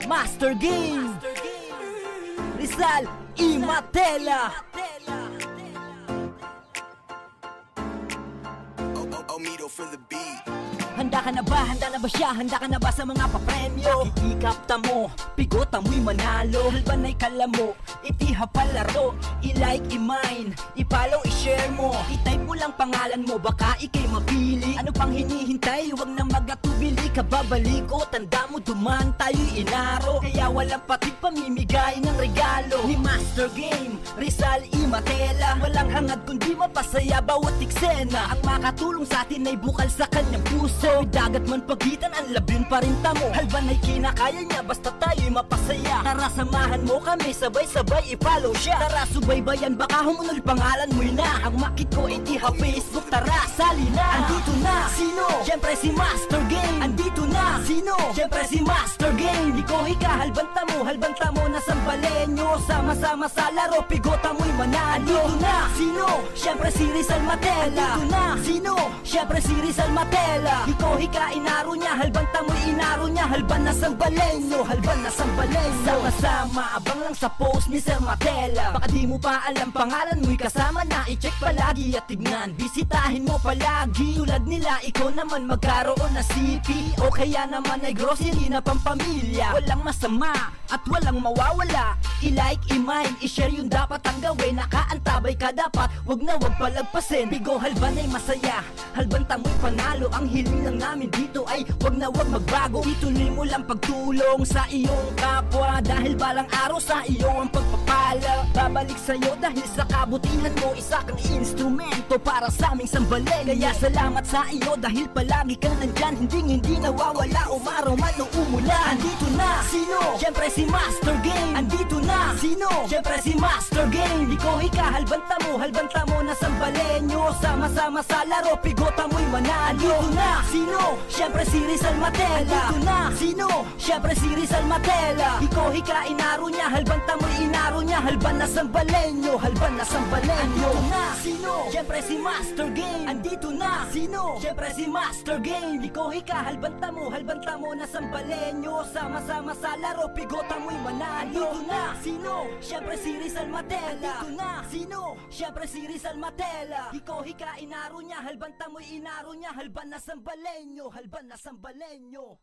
Master Game, Rizal Imatela. Omido for the beat. Handa ka na ba? Handa na ba siya? Handa ka na ba sa mga papremyo? Ikikapta mo, pigota mo'y manalo. Halban ay kala mo, itiha palaro. I-like, i-mine, i-follow, i-share mo. I-type mo lang pangalan mo, baka ikay mapili. Ano pang hinihintay? Huwag na magatubili. Kababalik o tanda mo, duman tayo'y inaro. Kaya walang patid pamimigay ng regalo ni Master Game, Rizal Imatela. Walang hangad kundi mapasaya bawat eksena. Ang makatulong sa atin ay bukal sa kanyang puso. May dagat man pagitan, ang labin pa rin tamo. Halban ay kinakaya niya, basta tayo'y mapasaya. Tara samahan mo kami, sabay-sabay i-follow siya. Tara subaybayan, baka humunol pangalan mo'y na. Ang makit ko ay tiha Facebook, tara sali na. Andito na, sino? Siyempre si Master Game. Andito na, sino? Siyempre si Master Game. Di ko hika, halbanta mo na sambalenyo. Sama-sama sa laro, pigota mo'y manalo. Andito na, sino? Siyempre si Rizal Matela. Andito na, sino? Siyempre si Rizal Matela. Di ko hika, inaro niya, halbanta mo'y inaro niya. Halban na sambalenyo, halban na sambalenyo. Sama-sama, abang lang sa post ni Sir Matela. Baka di mo pa alam, pangalan mo'y kasama na. I-check palagi at tignan, bisitahin mo palagi. Tulad nila, ikaw naman magkaroon na CP. O kaya naman ay grocery na pampamilya. Walang masama at walang mawawala. I-like, i-mine, i-share yung dapat ang gawin. Nakaantabay ka dapat, wag na wag palagpasin. Bigo halban ay masaya, halban tamo'y panalo. Ang hiling lang namin dito ay wag na wag magbago. Ituloy mo lang pagtulong sa iyong kapwa, dahil balang araw sa iyo ang pagpapala babalik sa'yo dahil sa kabutihan mo. Isa kang instrumento para sa aming sambalenyo. Kaya salamat sa iyo dahil palagi kang nandyan. Hindi nawawala, umaraw man o umulan. Andito na, sino? Siyempre si Master Game. Andito na, sino? Siyempre si Master Game. Di ko hika, halbanta mo na sambalenyo. Sama-sama sa laro, pigota mo'y manalo. Andito na, sino? Siyempre si Rizal Matela. Andito na, sino? Siyempre si Rizal Matela. Di ko hika, inaro niya, halbanta mo'y inaro niya. Halban na sambalenyo, halban na sambalenyo. Andito na, sino? Siyempre si Master Game. Andito na, sino? Siyempre si Master Game. Di ko hika, halbanta mo na sambalenyo. Sama-sama sa laro, pigota mo'y manalo. Andito na, sino? Siyempre si Rizal Matela. Andito na, sino? Siyempre si Rizal Matela. Di ko hika, inaro niya, halbanta mo'y inaro niya. Halban na sambalenyo, halban na sambalenyo.